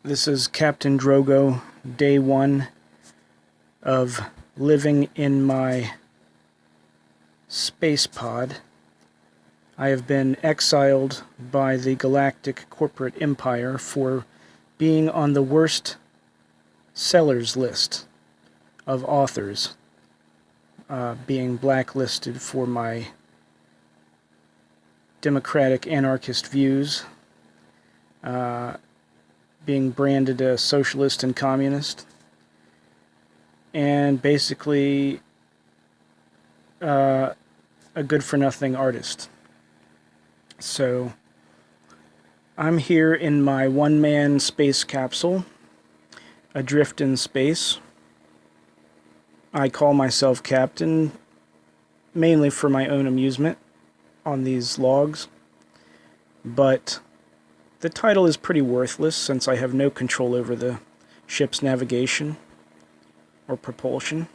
This is Captain Drogo, day one of living in my space pod. I have been exiled by the galactic corporate empire for being on the worst sellers list of authors, being blacklisted for my democratic anarchist views, being branded a socialist and communist, and basically a good-for-nothing artist. So I'm here in my one-man space capsule, adrift in space. I call myself Captain, mainly for my own amusement on these logs, but the title is pretty worthless since I have no control over the ship's navigation or propulsion.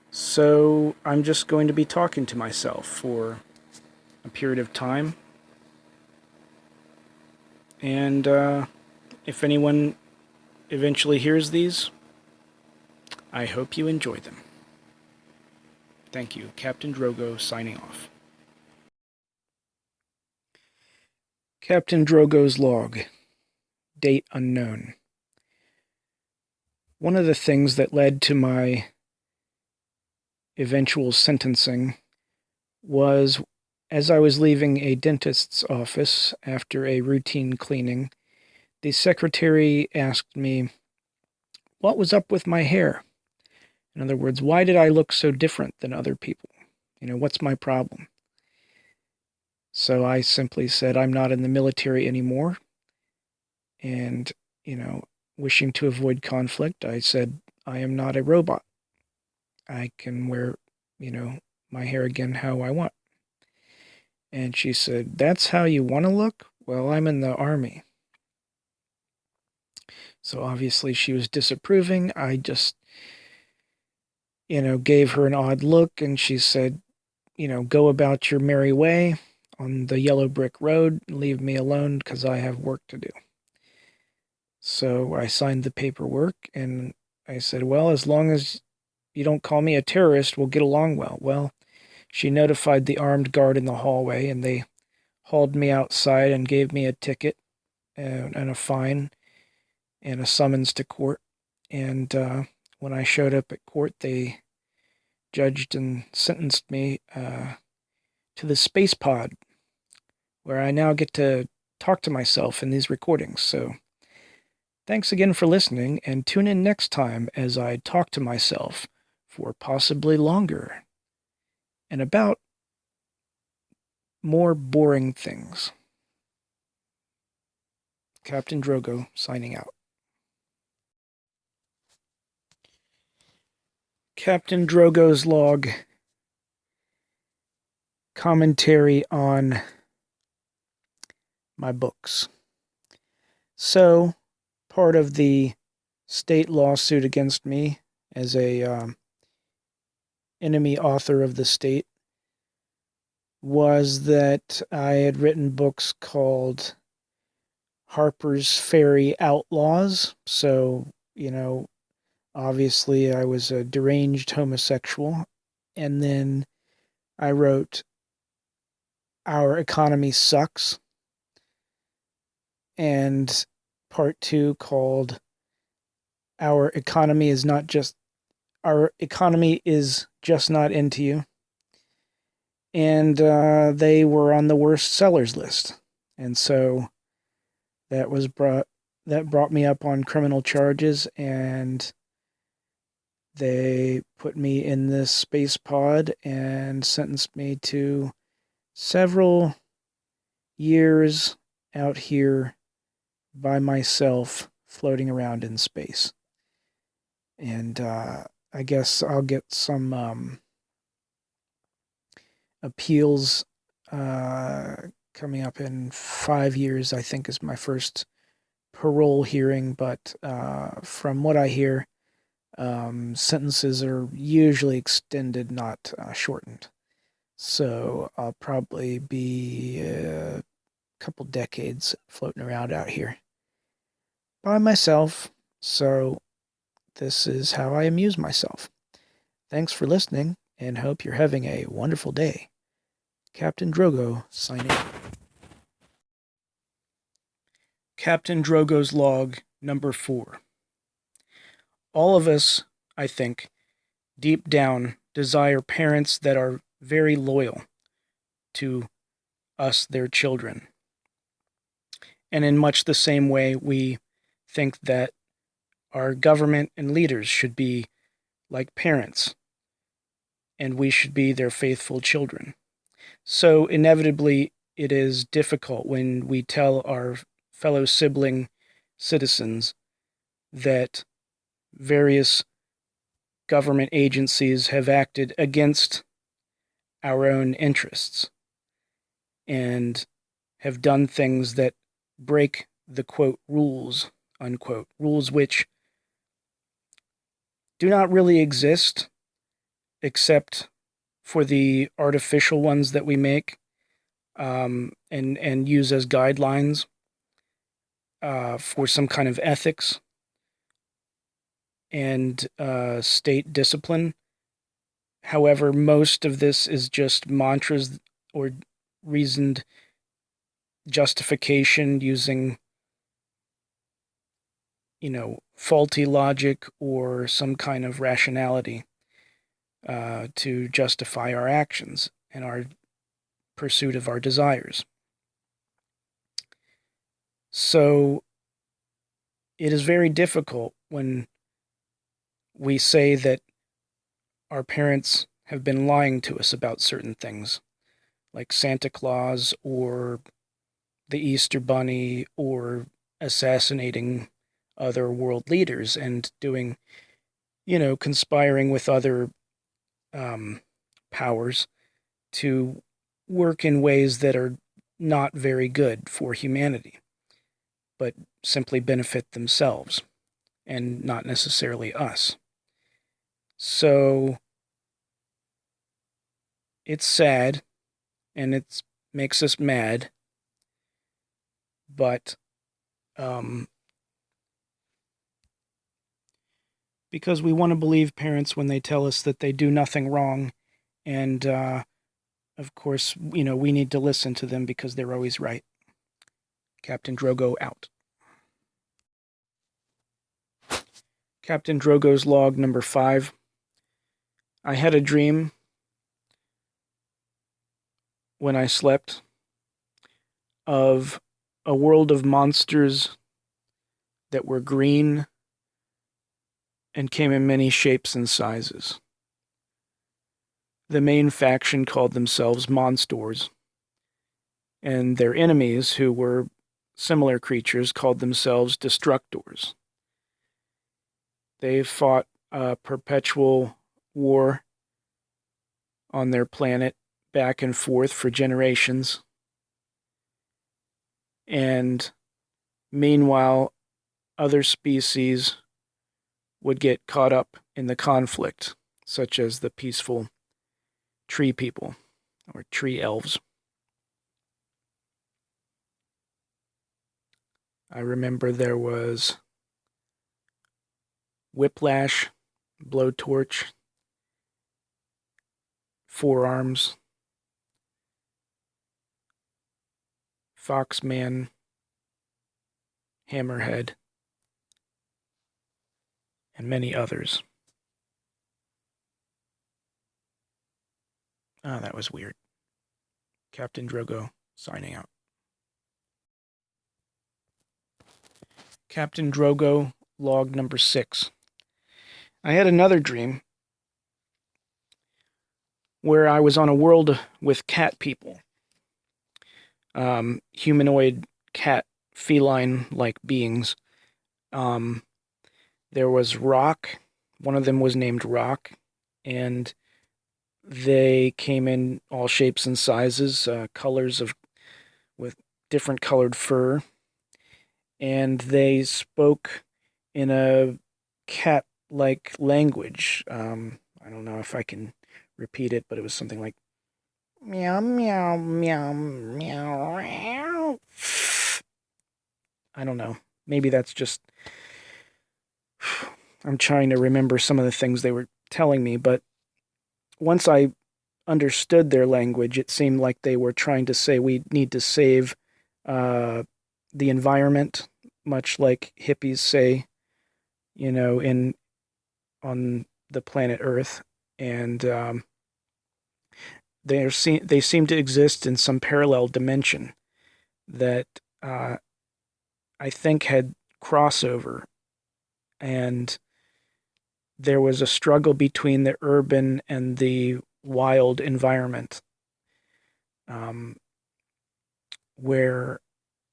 So I'm just going to be talking to myself for a period of time. And if anyone eventually hears these, I hope you enjoy them. Thank you. Captain Drogo signing off. Captain Drogo's log. Date unknown. One of the things that led to my eventual sentencing was, as I was leaving a dentist's office after a routine cleaning, the secretary asked me what was up with my hair. In other words, why did I look so different than other people? What's my problem? So I simply said, I'm not in the military anymore. And, wishing to avoid conflict, I said, I am not a robot. I can wear, my hair again how I want. And she said, that's how you want to look? Well, I'm in the Army. So obviously she was disapproving. I just, gave her an odd look, and she said, go about your merry way on the yellow brick road, leave me alone because I have work to do. So I signed the paperwork, and I said, well, as long as you don't call me a terrorist, we'll get along well. Well, she notified the armed guard in the hallway, and they hauled me outside and gave me a ticket and a fine and a summons to court. And when I showed up at court, they judged and sentenced me to the space pod, where I now get to talk to myself in these recordings. So thanks again for listening, and tune in next time as I talk to myself for possibly longer and about more boring things. Captain Drogo signing out. Captain Drogo's log. Commentary on my books. So, part of the state lawsuit against me as a enemy author of the state was that I had written books called Harper's Ferry Outlaws. So, obviously I was a deranged homosexual. And then I wrote Our Economy Sucks, and part 2 called Our Economy is Just Not Into You. And they were on the worst sellers list. And so that brought me up on criminal charges, and they put me in this space pod and sentenced me to several years out here by myself floating around in space. And I guess I'll get some appeals coming up in 5 years, I think, is my first parole hearing. But from what I hear, sentences are usually extended, not shortened. So I'll probably be a couple decades floating around out here. by myself, so this is how I amuse myself. Thanks for listening, and hope you're having a wonderful day. Captain Drogo, signing off. Captain Drogo's log number 4. All of us, I think, deep down desire parents that are very loyal to us, their children. And in much the same way, we think that our government and leaders should be like parents, and we should be their faithful children. So inevitably, it is difficult when we tell our fellow sibling citizens that various government agencies have acted against our own interests and have done things that break the quote rules, unquote, rules which do not really exist except for the artificial ones that we make, and use as guidelines for some kind of ethics and state discipline. However, most of this is just mantras or reasoned justification using, faulty logic or some kind of rationality to justify our actions and our pursuit of our desires. So it is very difficult when we say that our parents have been lying to us about certain things, like Santa Claus or the Easter Bunny or assassinating other world leaders and doing, conspiring with other powers to work in ways that are not very good for humanity, but simply benefit themselves and not necessarily us. So it's sad and it makes us mad, but because we want to believe parents when they tell us that they do nothing wrong, and of course, we need to listen to them because they're always right. Captain Drogo out. Captain Drogo's log number 5. I had a dream when I slept of a world of monsters that were green and came in many shapes and sizes. The main faction called themselves Monstors, and their enemies, who were similar creatures, called themselves Destructors. They fought a perpetual war on their planet back and forth for generations. And meanwhile, other species would get caught up in the conflict, such as the peaceful tree people or tree elves. I remember there was Whiplash, Blowtorch, Forearms, Foxman, Hammerhead, and many others. Oh, that was weird. Captain Drogo, signing out. Captain Drogo, log number 6. I had another dream where I was on a world with cat people. Humanoid cat, feline-like beings. There was Rock. One of them was named Rock, and they came in all shapes and sizes, colors with different colored fur, and they spoke in a cat-like language. I don't know if I can repeat it, but it was something like meow, meow, meow, meow, meow. I don't know. maybe that's just, I'm trying to remember some of the things they were telling me, but once I understood their language, it seemed like they were trying to say we need to save uh, the environment, much like hippies say, in on the planet Earth, and they seem to exist in some parallel dimension that uh, I think had crossover, and there was a struggle between the urban and the wild environment, um, where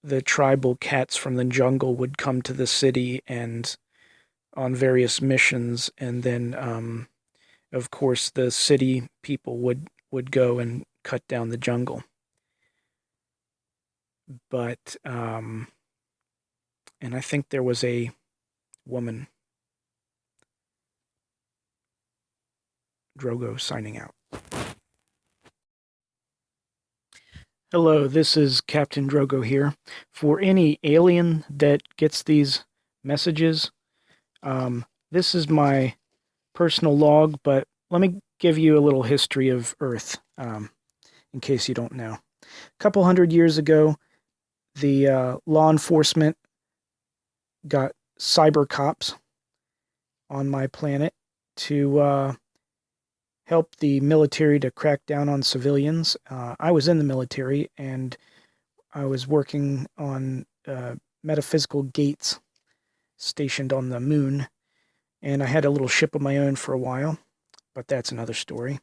the tribal cats from the jungle would come to the city and on various missions, and then, of course, the city people would go and cut down the jungle. But and I think there was a woman. Drogo signing out. Hello, this is Captain Drogo here. For any alien that gets these messages, this is my personal log, but let me give you a little history of Earth, in case you don't know. A couple hundred years ago, the law enforcement got cyber cops on my planet to help the military to crack down on civilians. I was in the military, and I was working on metaphysical gates stationed on the moon, and I had a little ship of my own for a while, but that's another story.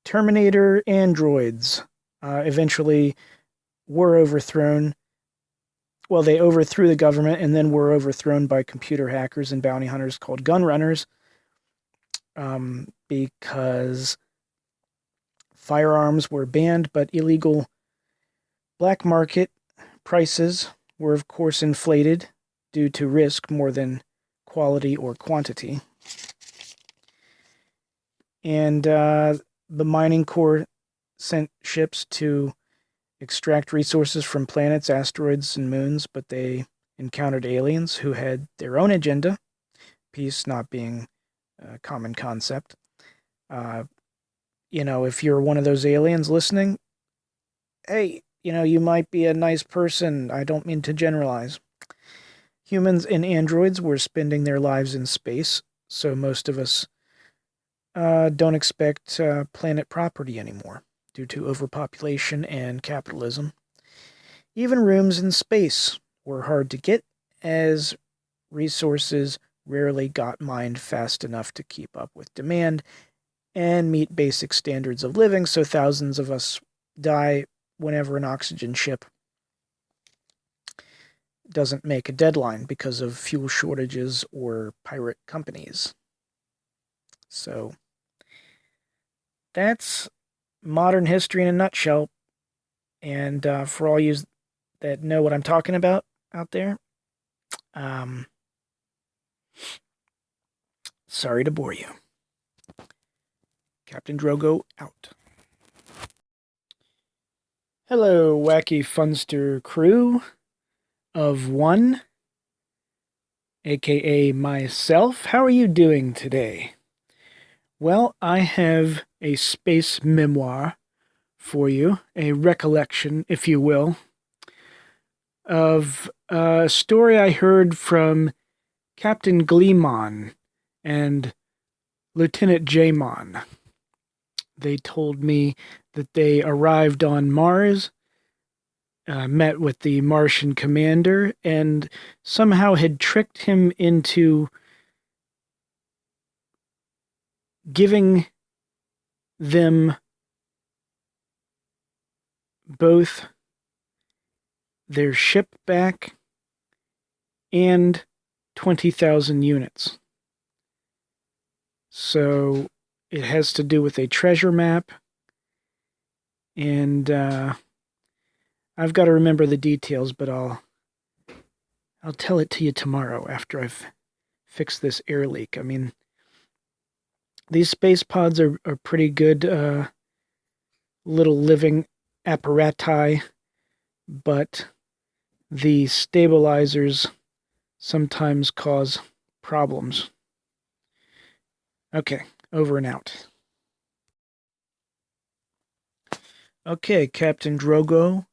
Terminator androids eventually were overthrown. Well, they overthrew the government and then were overthrown by computer hackers and bounty hunters called gun runners, because firearms were banned, but illegal black market prices were, of course, inflated due to risk more than quality or quantity. And the mining corps sent ships to extract resources from planets, asteroids, and moons, but they encountered aliens who had their own agenda, peace not being a common concept. If you're one of those aliens listening, hey, you might be a nice person. I don't mean to generalize. Humans and androids were spending their lives in space, so most of us don't expect planet property anymore due to overpopulation and capitalism. Even rooms in space were hard to get, as resources rarely got mined fast enough to keep up with demand and meet basic standards of living, so thousands of us die whenever an oxygen ship doesn't make a deadline because of fuel shortages or pirate companies. So that's modern history in a nutshell. And for all you that know what I'm talking about out there, sorry to bore you. Captain Drogo out. Hello, wacky funster crew of one, aka myself. How are you doing today? Well, I have a space memoir for you, a recollection, if you will, of a story I heard from Captain Gleemon and Lieutenant Jaemon. They told me that they arrived on Mars, met with the Martian commander, and somehow had tricked him into giving them both their ship back and 20,000 units. So it has to do with a treasure map, and I've got to remember the details, but I'll tell it to you tomorrow after I've fixed this air leak. I mean, these space pods are pretty good little living apparati, but the stabilizers sometimes cause problems. Okay, over and out. Okay, Captain Drogo,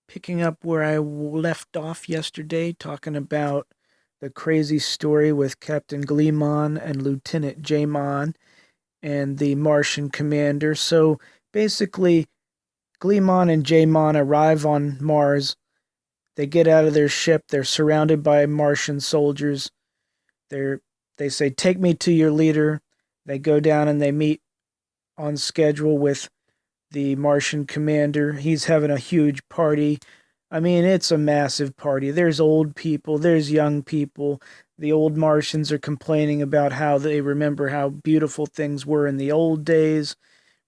picking up where I left off yesterday, talking about the crazy story with Captain Gleamon and Lieutenant Jaemon and the Martian commander. So basically, Gleamon and Jaemon arrive on Mars. They get out of their ship. They're surrounded by Martian soldiers. They say, "Take me to your leader." They go down and they meet on schedule with the Martian commander. He's having a huge party. I mean, it's a massive party. There's old people, there's young people. The old Martians are complaining about how they remember how beautiful things were in the old days,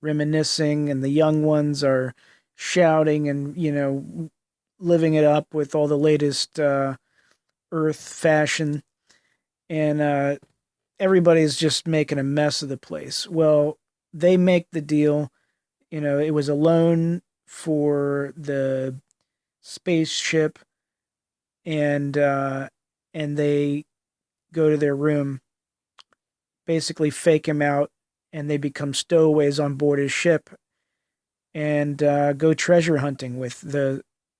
reminiscing, and the young ones are shouting and, living it up with all the latest Earth fashion. And everybody's just making a mess of the place. Well, they make the deal. It was a loan for the spaceship, and they go to their room, basically fake him out, and they become stowaways on board his ship, and go treasure hunting with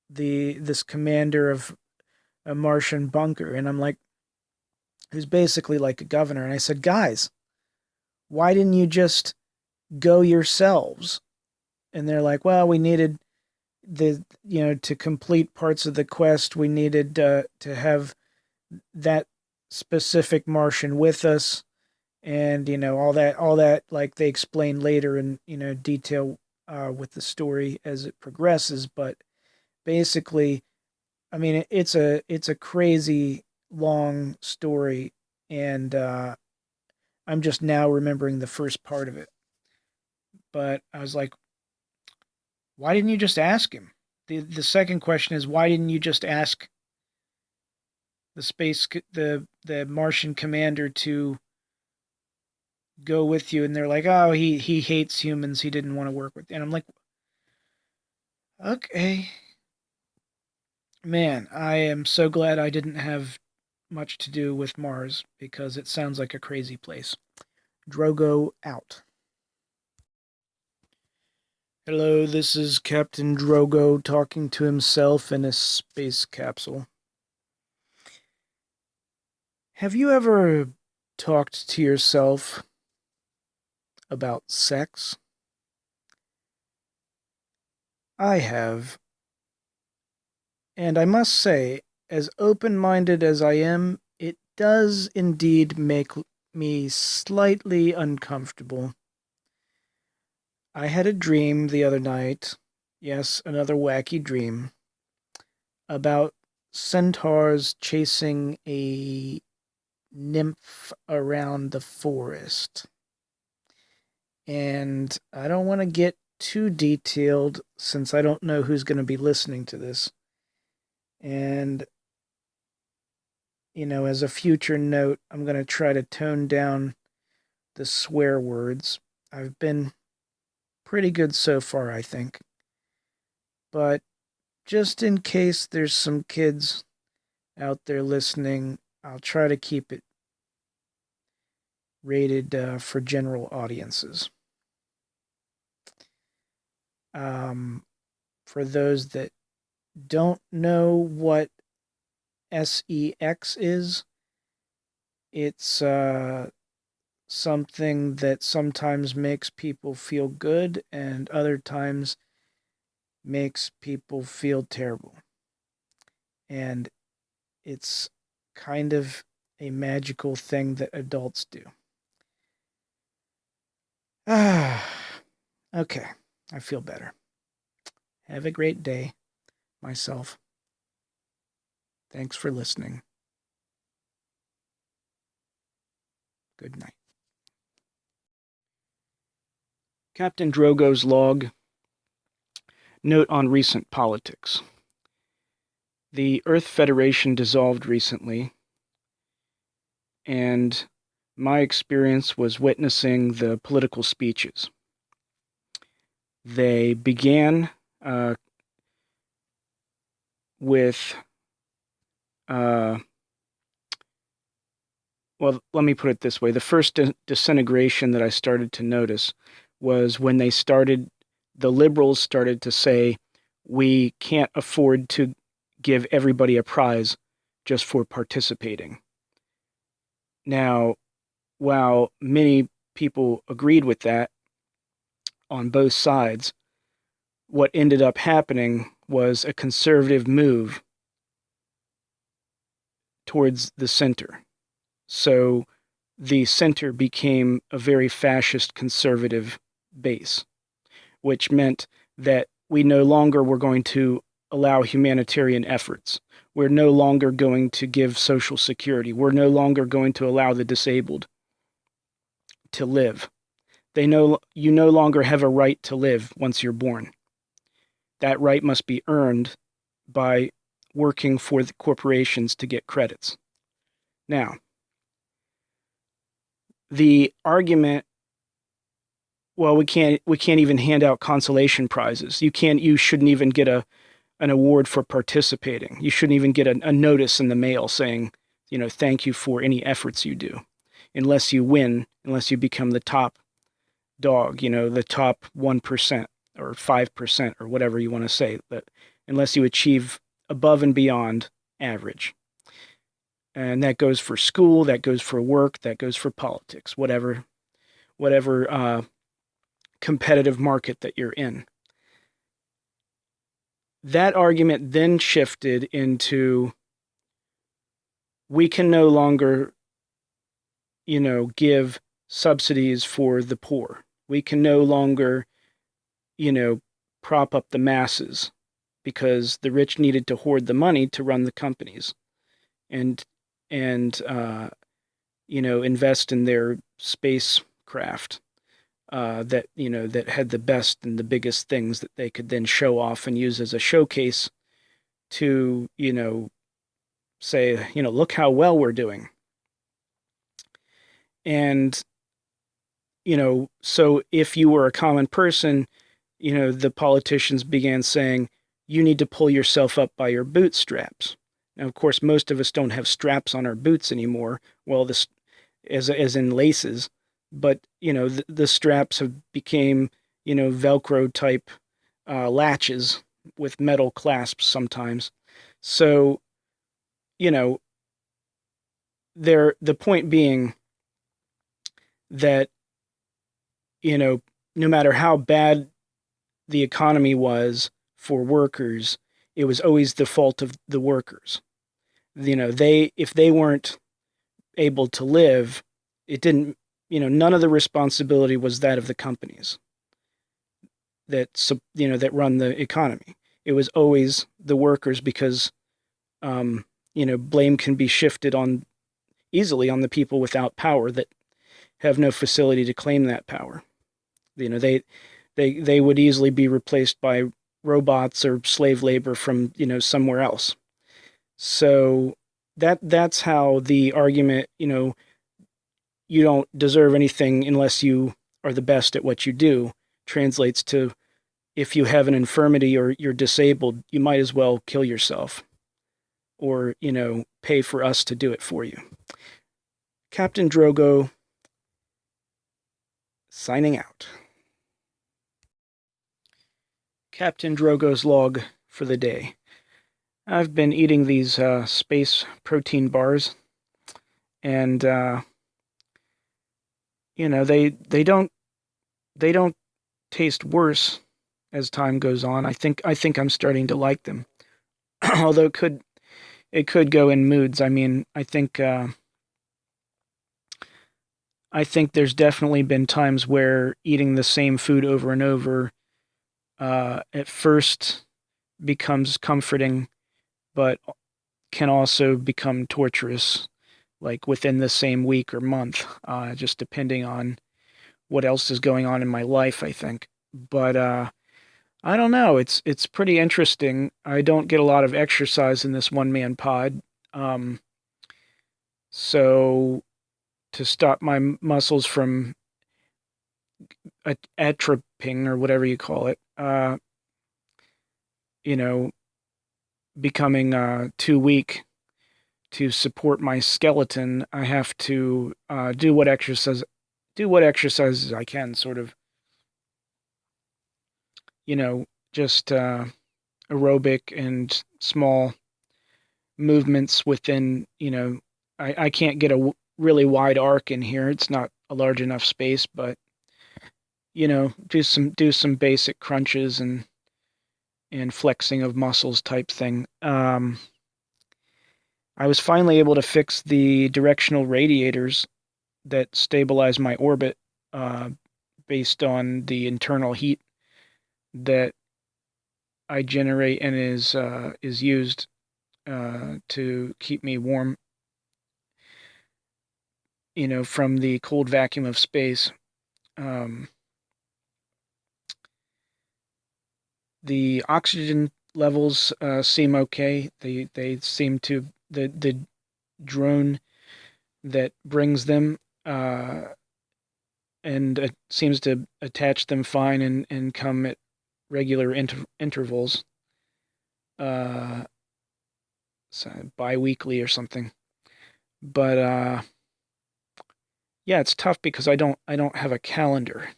this commander of a Martian bunker. And I'm like, who's basically like a governor. And I said, guys, why didn't you just go yourselves? And they're like, well, we needed to complete parts of the quest, we needed to have that specific Martian with us, and all that like they explain later in detail with the story as it progresses. But basically, I mean, it's a crazy long story, and I'm just now remembering the first part of it. But I was like, why didn't you just ask him? The second question is, why didn't you just ask the Martian commander to go with you? And they're like, oh, he hates humans. He didn't want to work with. And I'm like, okay, man, I am so glad I didn't have much to do with Mars, because it sounds like a crazy place. Drogo out. Hello, this is Captain Drogo talking to himself in a space capsule. Have you ever talked to yourself about sex? I have. And I must say, as open-minded as I am, it does indeed make me slightly uncomfortable. I had a dream the other night, yes, another wacky dream, about centaurs chasing a nymph around the forest. And I don't want to get too detailed since I don't know who's going to be listening to this. And, as a future note, I'm going to try to tone down the swear words. I've been pretty good so far, I think. But just in case there's some kids out there listening, I'll try to keep it rated for general audiences. For those that don't know what SEX is, it's something that sometimes makes people feel good and other times makes people feel terrible. And it's kind of a magical thing that adults do. Okay, I feel better. Have a great day, myself. Thanks for listening. Good night. Captain Drogo's log. Note on recent politics. The Earth Federation dissolved recently, and my experience was witnessing the political speeches. They began with uh, well, let me put it this way. The first disintegration that I started to notice was when the liberals started to say, we can't afford to give everybody a prize just for participating. Now, while many people agreed with that on both sides, what ended up happening was a conservative move towards the center. So the center became a very fascist conservative base, which meant that we no longer were going to allow humanitarian efforts. We're no longer going to give social security. We're no longer going to allow the disabled to live. You no longer have a right to live once you're born. That right must be earned by working for the corporations to get credits. Now, the argument, well, we can't even hand out consolation prizes. You shouldn't even get an award for participating. You shouldn't even get a notice in the mail saying, thank you for any efforts you do, unless you win, unless you become the top dog, the top 1% or 5% or whatever you want to say, but unless you achieve above and beyond average. And that goes for school, that goes for work, that goes for politics, whatever competitive market that you're in. That argument then shifted into, we can no longer, give subsidies for the poor. We can no longer, prop up the masses, because the rich needed to hoard the money to run the companies and invest in their spacecraft that had the best and the biggest things that they could then show off and use as a showcase to, say, look how well we're doing. And, so if you were a common person, the politicians began saying, you need to pull yourself up by your bootstraps. Now, of course, most of us don't have straps on our boots anymore. Well, as in laces, but the straps have became Velcro type latches with metal clasps sometimes. So the point being that no matter how bad the economy was for workers, it was always the fault of the workers. If they weren't able to live, it didn't, none of the responsibility was that of the companies that run the economy. It was always the workers, because blame can be shifted easily on the people without power that have no facility to claim that power. They would easily be replaced by robots or slave labor from somewhere else. So that's how the argument, you don't deserve anything unless you are the best at what you do, translates to, if you have an infirmity or you're disabled, you might as well kill yourself, or pay for us to do it for you. Captain Drogo, signing out. Captain Drogo's log for the day. I've been eating these space protein bars, and they don't taste worse as time goes on. I think I'm starting to like them, although it could go in moods. I mean, I think there's definitely been times where eating the same food over and over at first becomes comforting, but can also become torturous, like within the same week or month, just depending on what else is going on in my life, I think. But I don't know. It's pretty interesting. I don't get a lot of exercise in this one-man pod. So to stop my muscles from atrophying, or whatever you call it, becoming too weak, to support my skeleton, I have to do what exercises I can, sort of, just aerobic and small movements within, I can't get a really wide arc in here. It's not a large enough space, but do some basic crunches and flexing of muscles type thing. I was finally able to fix the directional radiators that stabilize my orbit based on the internal heat that I generate and is used to keep me warm, from the cold vacuum of space. The oxygen levels seem okay. They seem to the drone that brings them and it seems to attach them fine and come at regular intervals, so bi-weekly or something. But yeah, it's tough because I don't have a calendar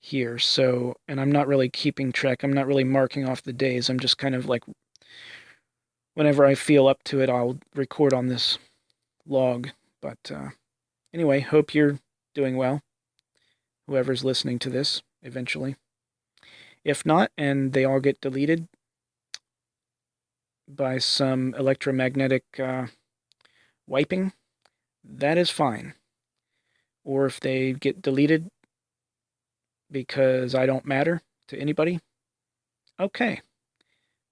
here, so, and I'm not really keeping track. I'm not really marking off the days. I'm just kind of like, whenever I feel up to it, I'll record on this log. But anyway, hope you're doing well, whoever's listening to this eventually. If not, and they all get deleted by some electromagnetic wiping, that is fine. Or if they get deleted because I don't matter to anybody, okay.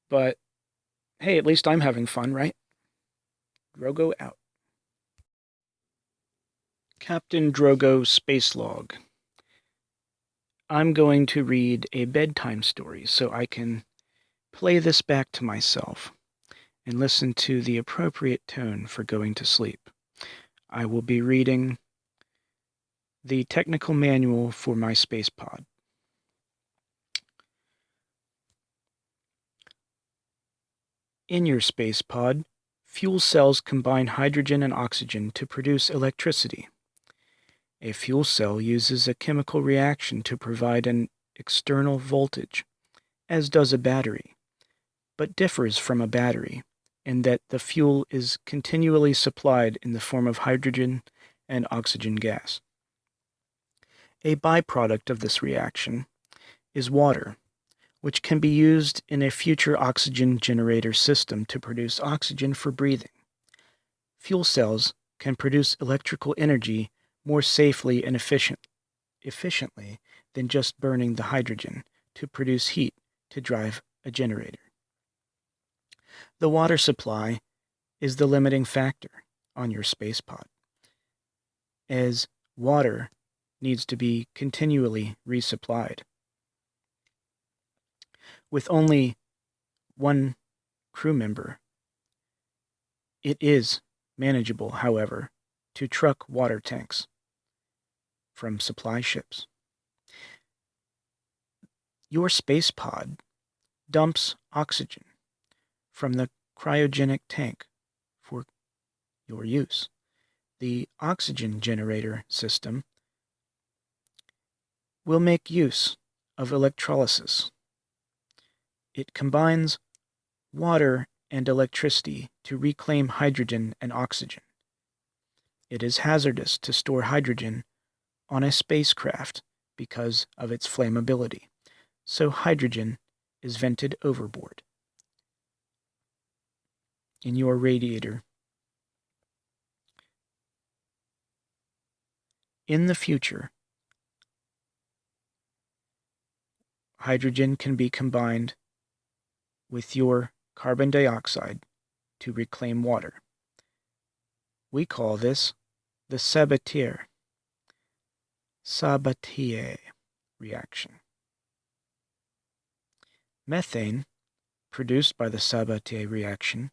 But hey, at least I'm having fun, right? Drogo out. Captain Drogo Space Log. I'm going to read a bedtime story so I can play this back to myself and listen to the appropriate tone for going to sleep. I will be reading the technical manual for my space pod. In your space pod, fuel cells combine hydrogen and oxygen to produce electricity. A fuel cell uses a chemical reaction to provide an external voltage, as does a battery, but differs from a battery in that the fuel is continually supplied in the form of hydrogen and oxygen gas. A byproduct of this reaction is water, which can be used in a future oxygen generator system to produce oxygen for breathing. Fuel cells can produce electrical energy more safely and efficiently than just burning the hydrogen to produce heat to drive a generator. The water supply is the limiting factor on your space pod, as water needs to be continually resupplied. With only one crew member, it is manageable, however, to truck water tanks from supply ships. Your space pod dumps oxygen from the cryogenic tank for your use. The oxygen generator system will make use of electrolysis. It combines water and electricity to reclaim hydrogen and oxygen. It is hazardous to store hydrogen on a spacecraft because of its flammability, so hydrogen is vented overboard. In your radiator. In the future, hydrogen can be combined with your carbon dioxide to reclaim water. We call this the Sabatier reaction. Methane, produced by the Sabatier reaction,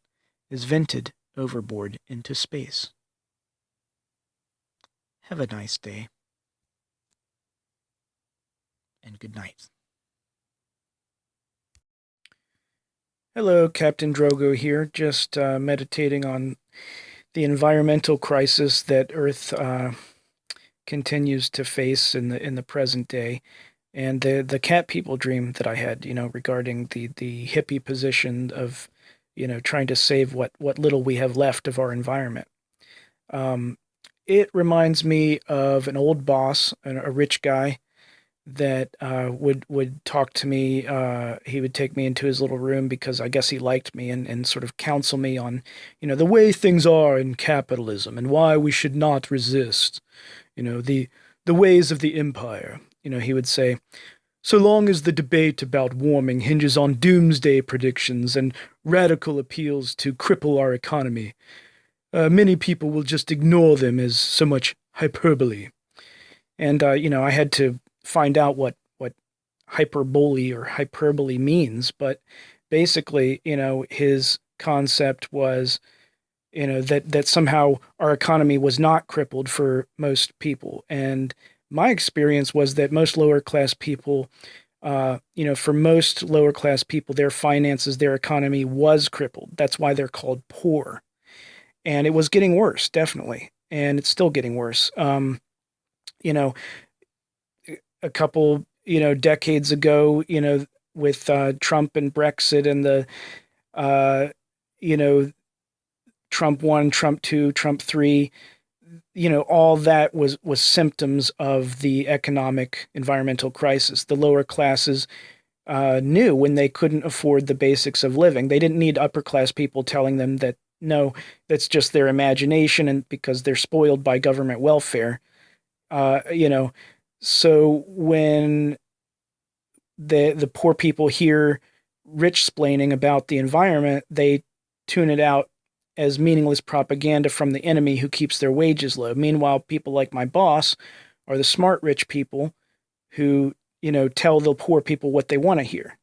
is vented overboard into space. Have a nice day, and good night. Hello, Captain Drogo here. Just meditating on the environmental crisis that Earth continues to face in the present day, and the cat people dream that I had, regarding the hippie position of, trying to save what little we have left of our environment. Um, it reminds me of an old boss, a rich guy that would talk to me. He would take me into his little room because I guess he liked me and sort of counsel me on, the way things are in capitalism and why we should not resist, the ways of the empire. He would say, so long as the debate about warming hinges on doomsday predictions and radical appeals to cripple our economy, many people will just ignore them as so much hyperbole. And I had to find out what hyperbole or hyperbole means, but basically, his concept was, that somehow our economy was not crippled for most people. And my experience was that most lower class people, for most lower class people, their finances, their economy was crippled. That's why they're called poor. And it was getting worse, definitely. And it's still getting worse. You know, a couple, decades ago, with Trump and Brexit and the, uh, you know, Trump 1, Trump 2, Trump 3, all that was symptoms of the economic environmental crisis. The lower classes knew when they couldn't afford the basics of living. They didn't need upper class people telling them that no, that's just their imagination and because they're spoiled by government welfare. Uh, you know, so when the poor people hear rich splaining about the environment, they tune it out as meaningless propaganda from the enemy who keeps their wages low. Meanwhile, people like my boss are the smart rich people who, tell the poor people what they want to hear.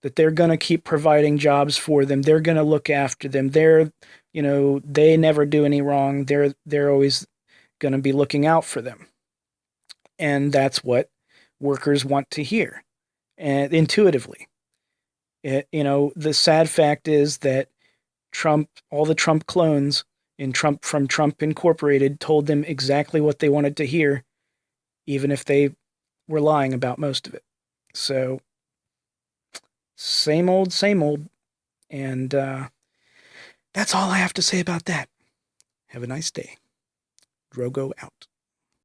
That they're going to keep providing jobs for them. They're going to look after them. They never do any wrong. They're always going to be looking out for them. And that's what workers want to hear, and intuitively. The sad fact is that all the Trump clones in Trump from Trump Incorporated told them exactly what they wanted to hear, even if they were lying about most of it. So, same old, same old. And that's all I have to say about that. Have a nice day. Drogo out.